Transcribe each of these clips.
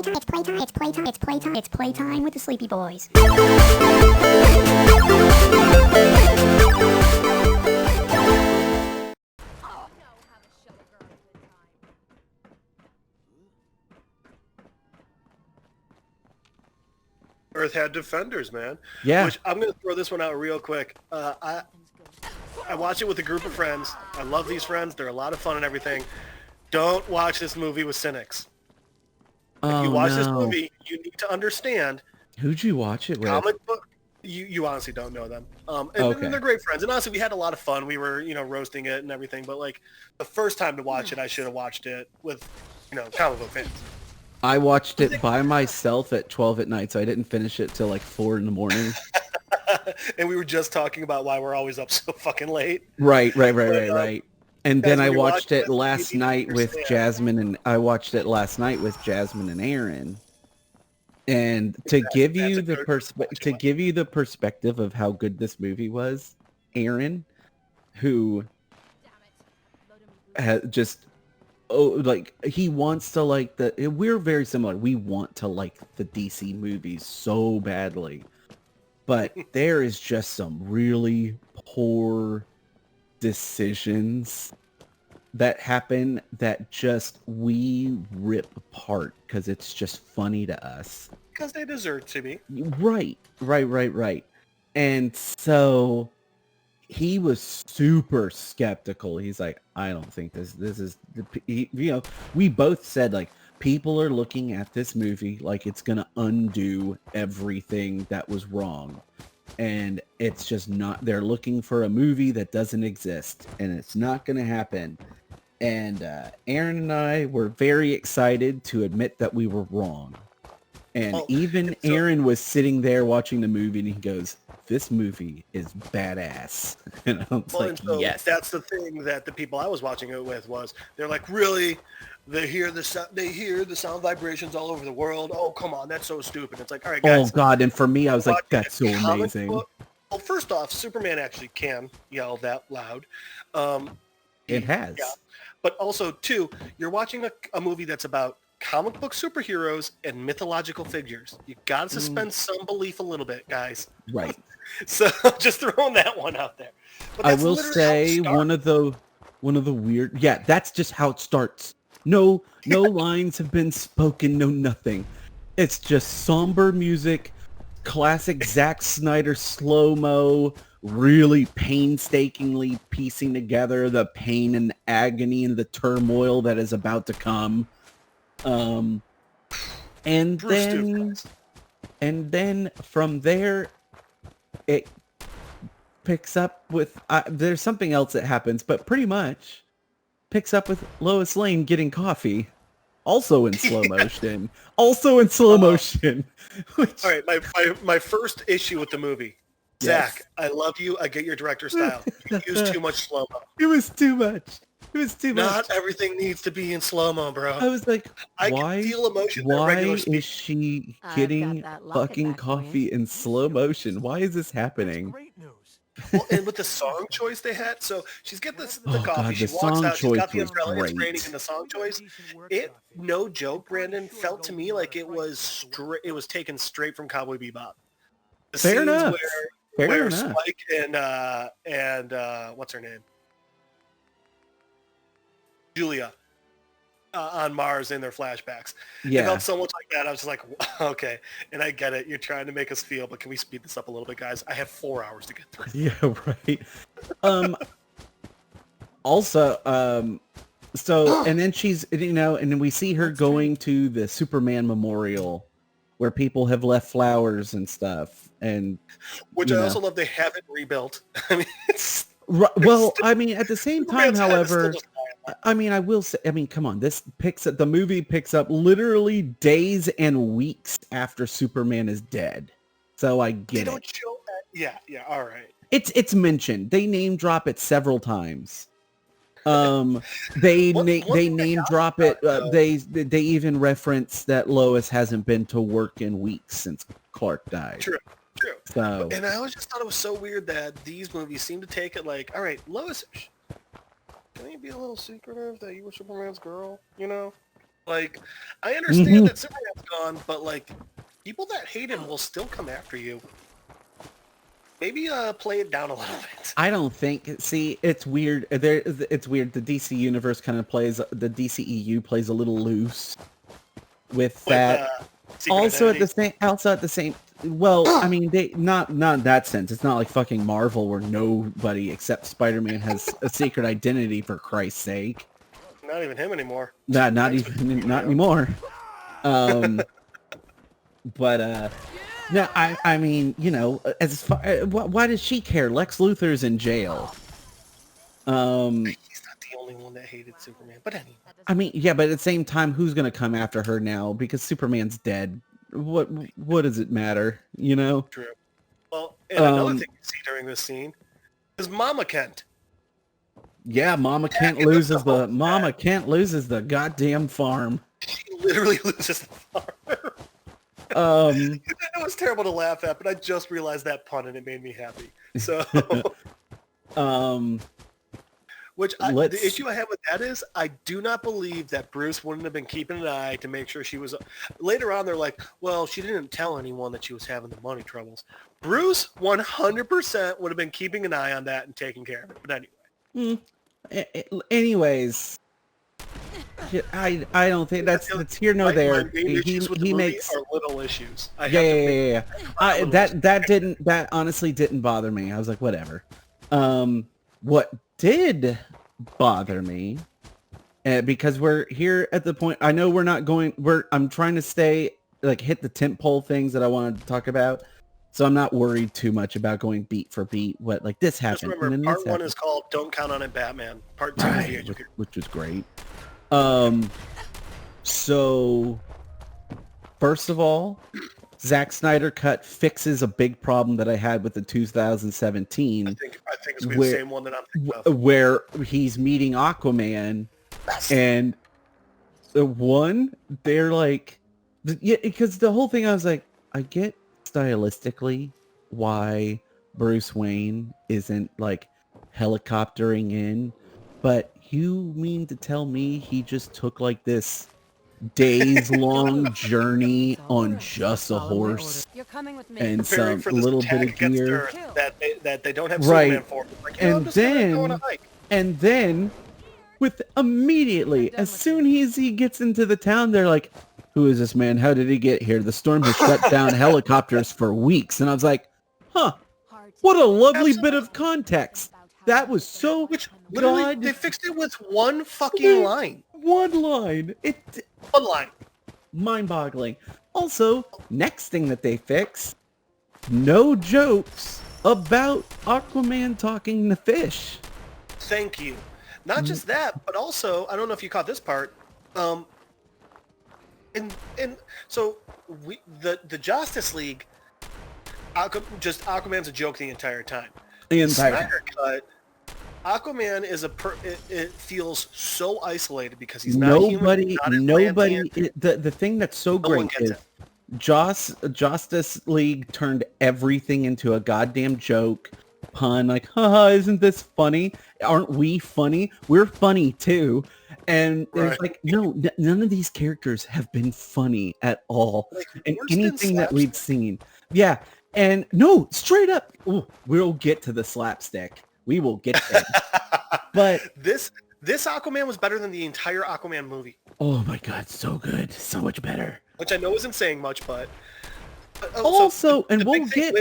It's playtime with the Sleepy Boys. Earth had Defenders, man. Yeah. Which I'm going to throw this one out real quick. I watched it with a group of friends. I love these friends. They're a lot of fun and everything. Don't watch this movie with cynics. If you watch this movie, you need to understand. Who'd you watch it with? Comic book. You honestly don't know them. And they're great friends. And honestly, we had a lot of fun. We were, roasting it and everything. But like the first time to watch it, I should have watched it with, comic book fans. I watched it by myself at 12 at night, so I didn't finish it till like 4 in the morning. And we were just talking about why we're always up so fucking late. Right. And then I watched it last night with Jasmine, and Aaron. And to give you the perspective of how good this movie was, Aaron, who has just he wants to like we're very similar. We want to like the DC movies so badly. But there is just some really poor decisions that happen that just we rip apart because it's just funny to us. Because they deserve to be. Right. And so he was super skeptical. He's like, I don't think this is, we both said like, people are looking at this movie like it's going to undo everything that was wrong. And it's just not, they're looking for a movie that doesn't exist and it's not going to happen. And Aaron and I were very excited to admit that we were wrong. And Aaron was sitting there watching the movie and he goes, this movie is badass. And I was yes. That's the thing that the people I was watching it with was, they're like, really? They hear the sound vibrations all over the world. Oh, come on, that's so stupid. It's like, all right, guys. Oh God, and for me, I was like, that's so amazing. Well, first off, Superman actually can yell that loud. It has. Yeah. But also, two, you're watching a movie that's about comic book superheroes and mythological figures. You got to suspend some belief a little bit, guys. Right. So just throwing that one out there. But I will say one of the weird, that's just how it starts. No lines have been spoken, no nothing. It's just somber music, classic Zack Snyder slow-mo, really painstakingly piecing together the pain and then the turmoil that is about to come. And then from there, it picks up with, there's something else that happens, but pretty much picks up with Lois Lane getting coffee. Also in slow motion. Which... All right, my first issue with the movie. Yes. Zach, I love you. I get your director style. You use too much slow-mo. It was too much. Not everything needs to be in slow-mo, bro. I was like, I can feel emotion. Why is she getting fucking coffee in slow motion? Why is this happening? Great news. Well, and with the song choice they had, so she's getting the coffee, God, she walks out, she's got the umbrella, great. it's raining, and the song choice, it, no joke, Brandon, felt to me like it was taken straight from Cowboy Bebop. The Fair scenes enough. Where Spike and what's her name? Julia on Mars in their flashbacks. Yeah. It felt so much like that. I was just like, okay. And I get it. You're trying to make us feel, but can we speed this up a little bit, guys? I have 4 hours to get through. Yeah, right. Also, so, and then she's, and then we see her going to the Superman memorial where people have left flowers and stuff. And which I also love they haven't rebuilt. I mean, it's... Well, I mean, at the same time, however, I mean, I will say, I mean, come on, the movie picks up literally days and weeks after Superman is dead. So I get it. They don't show that. Yeah, all right. It's mentioned. They name drop it several times. They name drop it. They even reference that Lois hasn't been to work in weeks since Clark died. True. So, and I always just thought it was so weird that these movies seem to take it like, all right, Lois, can you be a little secretive that you were Superman's girl? Like, I understand that Superman's on, but like people that hate him will still come after you. Maybe play it down a little bit. I don't think. See, it's weird. It's weird. The DC universe kind of plays. The DCEU plays a little loose with that. Also at the same. Well, I mean, they not in that sense. It's not like fucking Marvel where nobody except Spider-Man has a secret identity, for Christ's sake. Not even him anymore. Not anymore. But no, I mean, you know, as far, why does she care? Lex Luthor's in jail. He's not the only one that hated Superman, but anyway. I mean, yeah, but at the same time, who's gonna come after her now? Because Superman's dead. What does it matter? You know? True. Well, and another thing you see during this scene is Mama Kent. Yeah, Mama Kent loses the goddamn farm. She literally loses the farm. I know it's terrible to laugh at, but I just realized that pun and it made me happy. So, the issue I have with that is I do not believe that Bruce wouldn't have been keeping an eye to make sure she was. Later on, they're like, well, she didn't tell anyone that she was having the money troubles. Bruce 100% would have been keeping an eye on that and taking care of it. But anyway. Anyways. I don't think that's here nor there. He makes are little issues. That honestly didn't bother me. I was like, whatever. What did bother me, because we're here at the point. I know we're not going. I'm trying to stay hit the tentpole things that I wanted to talk about. So I'm not worried too much about going beat for beat. What this happened. Just remember, part 1 is called "Don't Count on It, Batman." Part 2 is the Age of Fury, which was great. So first of all, Zack Snyder Cut fixes a big problem that I had with the 2017. I think it's the same one that I'm thinking of. Where he's meeting Aquaman, and they're like, yeah, because the whole thing I was like, I get stylistically why Bruce Wayne isn't like helicoptering in, but you mean to tell me he just took like this days-long journey on just a horse and some little bit of gear that they don't have Superman for? Like, and then with immediately, as soon as he gets into the town, they're like, who is this man? How did he get here? The storm has shut down helicopters for weeks. And I was like, huh, what a lovely bit of context. That was so... Literally, they fixed it with one fucking line. One line. One line. Mind-boggling. Also, next thing that they fix, no jokes about Aquaman talking to fish. Thank you. Not just that, but also, I don't know if you caught this part, so the Josstice League, Aquaman's a joke the entire time. Snyder Cut, Aquaman is it feels so isolated because he's not nobody. The thing that's so great is Josstice League turned everything into a goddamn joke, pun, like, haha, isn't this funny? Aren't we funny? We're funny too. And it's like, no, none of these characters have been funny at all. And anything that we've seen. Yeah. And no, straight up, we'll get to the slapstick. We will get there. But this Aquaman was better than the entire Aquaman movie. Oh my God, so good. So much better. Which I know isn't saying much, but also, and we'll get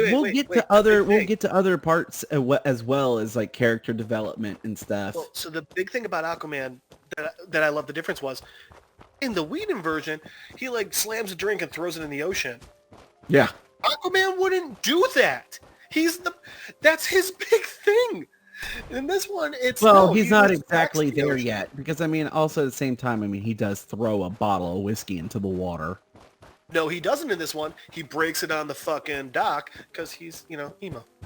to other parts as well as like character development and stuff. Well, so the big thing about Aquaman that I love the difference was in the Whedon version, he like slams a drink and throws it in the ocean. Yeah. Aquaman wouldn't do that. That's his big thing. In this one, he's not exactly there yet, because I mean, also at the same time, I mean, he does throw a bottle of whiskey into the water. No, he doesn't in this one. He breaks it on the fucking dock because he's, emo.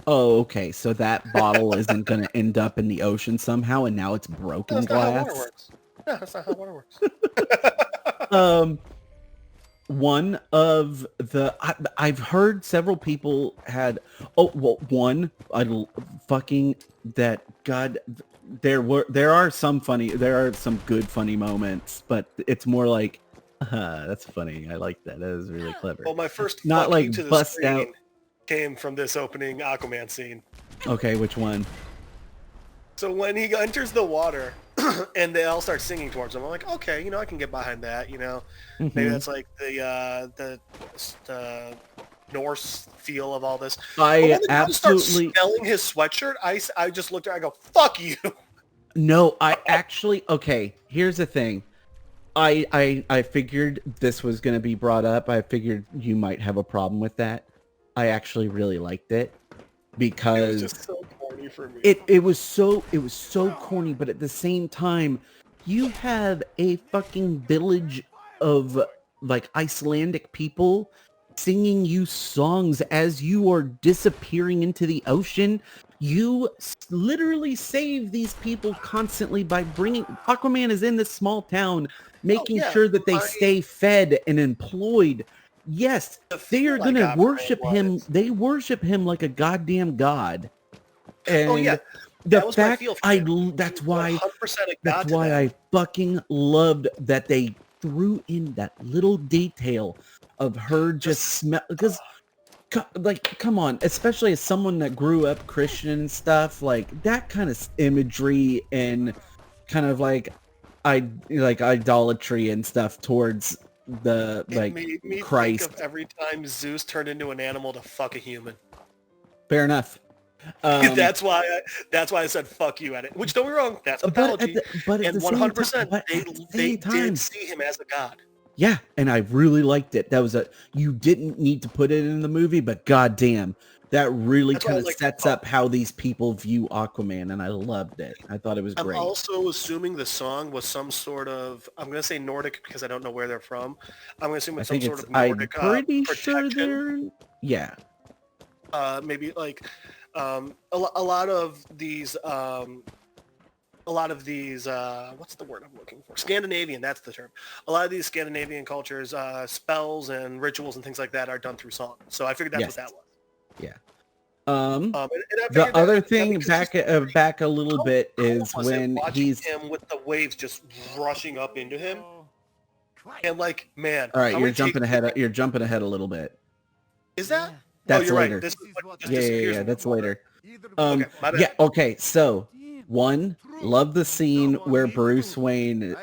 Oh, okay. So that bottle isn't going to end up in the ocean somehow, and now it's broken glass. That's not how water works. One of the I've heard several people had there are some good funny moments, but it's more like That's funny. I like that. That is really clever. Well, my first Not fuck like you to the bust screen out. came from this opening Aquaman scene. Okay, which one? So when he enters the water and they all start singing towards him, I'm like, okay, you know, I can get behind that. You know, maybe that's like the Norse feel of all this. But when I the guy starts smelling his sweatshirt, I just looked at her, I go, fuck you. No, I actually, okay, here's the thing. I figured this was going to be brought up. I figured you might have a problem with that. I actually really liked it because It was just so corny for me. it was so corny, but at the same time, you have a fucking village of like Icelandic people singing you songs as you are disappearing into the ocean. You literally save these people constantly by bringing... Aquaman is in this small town, making sure that they stay fed and employed. Yes, they are going to worship him. They worship him like a goddamn god. And the fact that's why I fucking loved that they threw in that little detail of her just smell, because like, come on, especially as someone that grew up Christian and stuff, like that kind of imagery and kind of like idolatry and stuff towards the made me Christ. Think of every time Zeus turned into an animal to fuck a human. Fair enough. That's why I said fuck you at it. Which, don't be wrong, that's mythology. But at and 100%, they did see him as a god. Yeah, and I really liked it. That was you didn't need to put it in the movie, but goddamn, that really kind of sets up how these people view Aquaman, and I loved it. I thought it was great. I'm also assuming the song was some sort of, I'm going to say Nordic because I don't know where they're from. I'm going to assume it's some sort of Nordic I'm pretty protection. sure they're... Yeah. Maybe like a lot of these what's the word I'm looking for? Scandinavian, that's the term. A lot of these Scandinavian cultures, spells and rituals and things like that are done through song. So I figured that's what that was. Yeah. The other thing back a little bit is when he's him with the waves just rushing up into him. And like, man. All right, you're jumping ahead a little bit. Is that? That's later. Right. That's later. Okay, so one, love the scene where Bruce Wayne,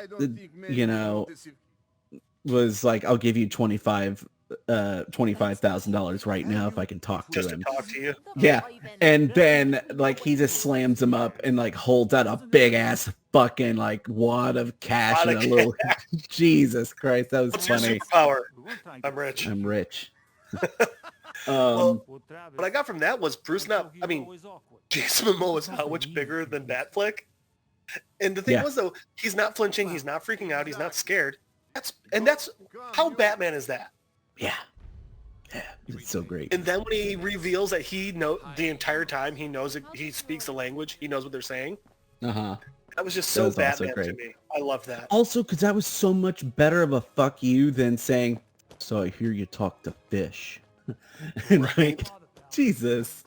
was like, I'll give you $25,000 right now if I can talk to him. Talk to you. Yeah. And then like he just slams him up and like holds out a big ass fucking like wad of cash and a little Jesus Christ, that was funny. What's your superpower? I'm rich. Well, what I got from that was Jason Momoa is how much bigger than Batfleck. And the thing was, though, he's not flinching, he's not freaking out, he's not scared. That's how Batman is that. Yeah, it's so great. And then when he reveals that the entire time he knows it, he speaks the language, he knows what they're saying. That was just so Batman to me. I love that. Also, because that was so much better of a fuck you than saying, so I hear you talk to fish. And like, Jesus.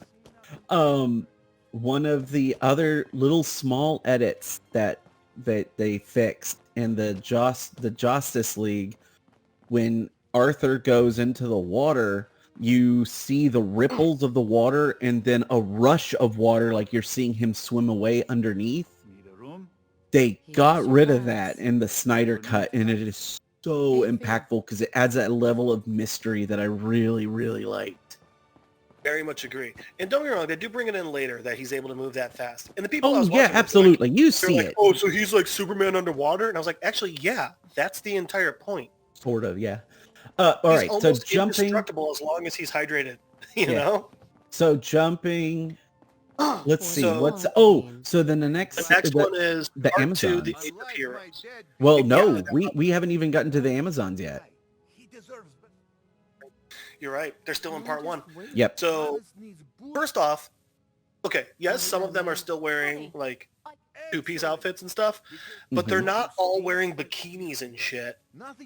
One of the other little small edits that they fixed in the Josstice League, when Arthur goes into the water, you see the ripples of the water and then a rush of water, like you're seeing him swim away underneath. They got rid of that in the Snyder Cut, and it is so impactful because it adds that level of mystery that I really, really liked. Very much agree. And don't get me wrong, they do bring it in later that he's able to move that fast. And the people absolutely. You see it. Oh, so he's like Superman underwater? And I was like, actually, yeah, that's the entire point. Sort of, yeah. All right, so jumping... indestructible as long as he's hydrated, you know? So jumping... Let's see, so then the next one is the Amazons. The Age of Heroes. Well, no, we haven't even gotten to the Amazons yet. You're right. They're still in part 1. Yep. So, first off, okay, yes, some of them are still wearing, like, two-piece outfits and stuff, but they're not all wearing bikinis and shit.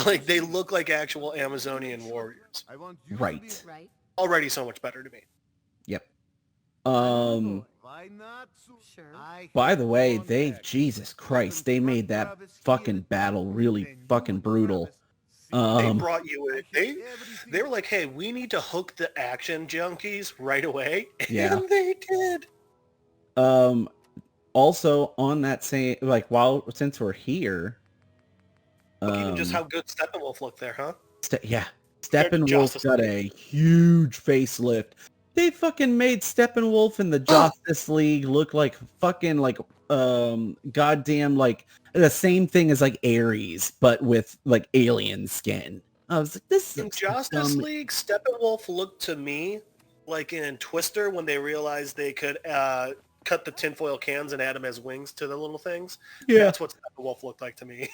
Like, they look like actual Amazonian warriors. Right. Already so much better to me. Yep. By the way, Jesus Christ, they made that fucking battle really fucking brutal. They brought you in. They were like, hey, we need to hook the action junkies right away. Yeah. And they did. Also on that same, like, since we're here, Even just how good Steppenwolf looked there, huh? Steppenwolf Josstice got a huge facelift. They fucking made Steppenwolf and the Josstice League look like fucking like goddamn like the same thing as like Ares, but with like alien skin. I was like, this In is Josstice League, Steppenwolf looked to me like in Twister when they realized they could cut the tinfoil cans and add them as wings to the little things. Yeah. That's what Steppenwolf looked like to me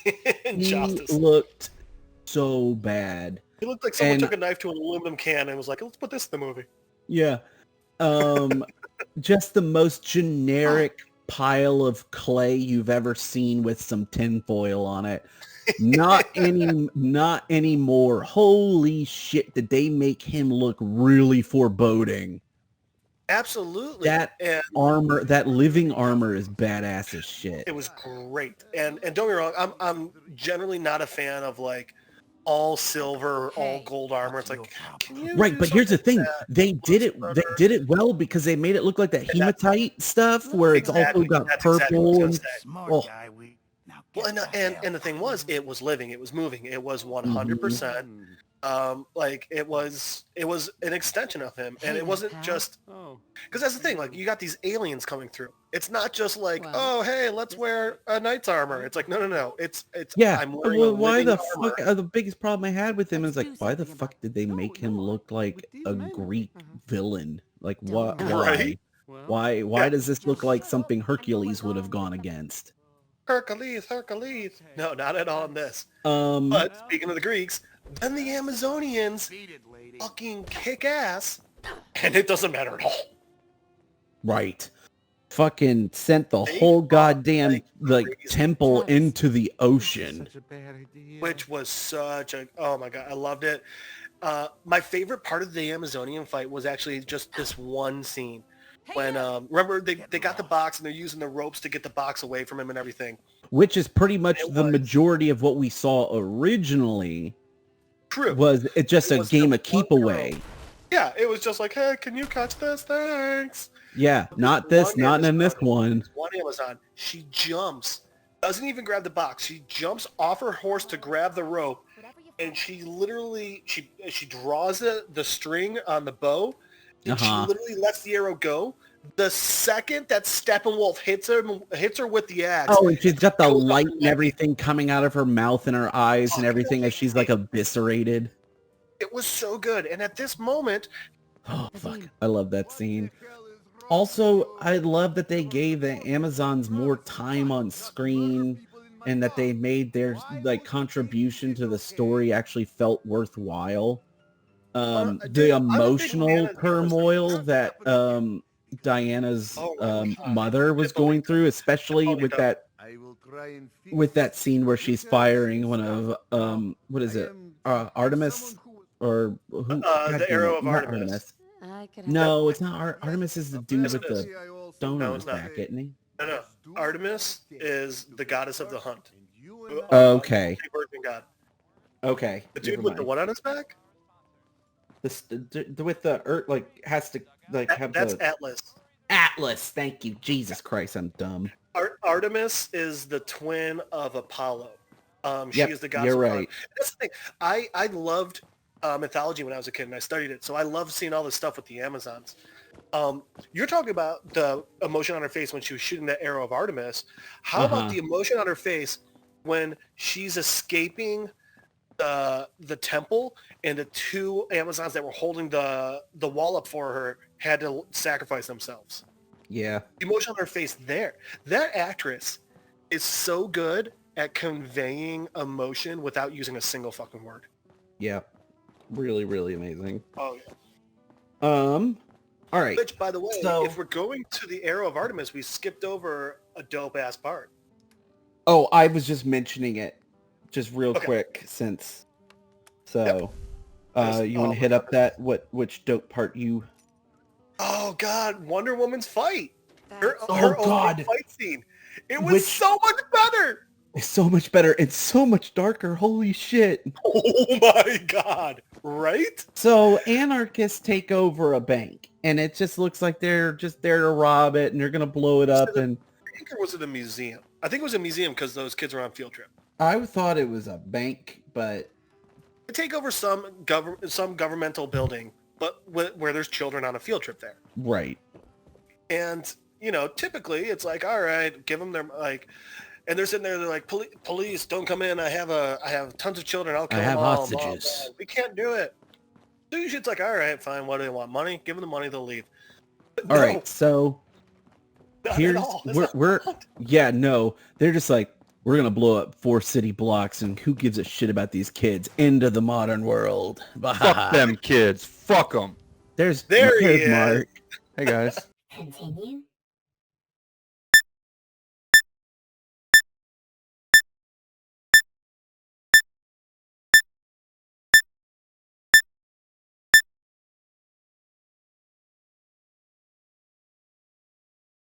in He Josstice League. looked so bad. He looked like someone took a knife to an aluminum can and was like, let's put this in the movie. Yeah. Just the most generic pile of clay you've ever seen with some tinfoil on it. Not anymore. Holy shit, did they make him look really foreboding. Absolutely. That armor, that living armor is badass as shit. It was great. And don't get me wrong, I'm generally not a fan of like all silver, all gold armor. It's like, right, but here's the thing: they did it well because they made it look like that hematite stuff, where it's also got purple. Well, and the thing was, it was living, it was moving, it was 100%. Like it was an extension of him, and it wasn't just because that's the thing. Like you got these aliens coming through. It's not just like, oh hey, let's wear a knight's armor. It's like no. It's yeah. I'm wearing why the armor. fuck? The biggest problem I had with him is like, why the fuck did they make him look like a Greek villain? Like what? Right? Why does this look like something Hercules would have gone against? Hercules. No, not at all in this. But speaking of the Greeks, then the Amazonians fucking kick ass, and it doesn't matter at all. Right. Fucking sent the whole goddamn like temple into the ocean. Which was such a, oh my god, I loved it. My favorite part of the Amazonian fight was actually just this one scene. When remember they got the box and they're using the ropes to get the box away from him and everything. Which is pretty much the majority of what we saw originally. True. Was it just a game of keep away? Yeah, it was just like, hey, can you catch this? Thanks. Yeah, not this, not in this one. One Amazon, she jumps, doesn't even grab the box. She jumps off her horse to grab the rope, and she literally she draws the string on the bow. And she literally lets the arrow go. The second that Steppenwolf hits her with the axe. Oh, and she's got the light and everything coming out of her mouth and her eyes and everything as she's like eviscerated. It was so good. And at this moment... Oh, fuck. I love that scene. Also, I love that they gave the Amazons more time on screen and that they made their like contribution to the story actually felt worthwhile. The emotional turmoil that Diana's mother was going through, especially with that scene where she's firing one of what is it, Artemis or who? The arrow of Artemis. No, it's not. Artemis is the dude with the stone on his back, isn't he? No. Artemis is the goddess of the hunt. Okay. God. Okay. The dude with the what on his back? With the earth, like, has to like have that's Atlas. Atlas, thank you. Jesus Christ, I'm dumb. Artemis is the twin of Apollo. She is the goddess. You're right. That's the thing. I loved mythology when I was a kid, and I studied it, so I love seeing all this stuff with the Amazons. You're talking about the emotion on her face when she was shooting that arrow of Artemis. How about the emotion on her face when she's escaping the temple and the two Amazons that were holding the wall up for her had to sacrifice themselves? Yeah. The emotion on her face there. That actress is so good at conveying emotion without using a single fucking word. Yeah. Really, really amazing. Oh yeah. All right. Which, by the way, if we're going to the Arrow of Artemis, we skipped over a dope ass part. Oh, I was just mentioning it, just real quick, since. So, you want to hit up that which dope part you? Oh God, Wonder Woman's fight. Her God, fight scene. It was so much better. It's so much better. It's so much darker. Holy shit. Oh my god. Right? So anarchists take over a bank, and it just looks like they're just there to rob it, and they're gonna blow it up. And Or was it a museum? I think it was a museum because those kids were on field trip. I thought it was a bank, but They take over some governmental building, but where there's children on a field trip there. right. And typically it's like, all right, give them their like, and they're sitting there. They're like, police, don't come in. I have tons of children. I'll kill them all. hostages. We can't do it. So usually it's like, all right, fine. What do they want? Money? Give them the money. They'll leave. But All no, right, so not here's at all. That's we're not- yeah, no, they're just like, we're gonna blow up 4 city blocks, and who gives a shit about these kids? Into the modern world. Fuck them kids. Fuck them. There's There he is. Mark. Hey guys. Continue.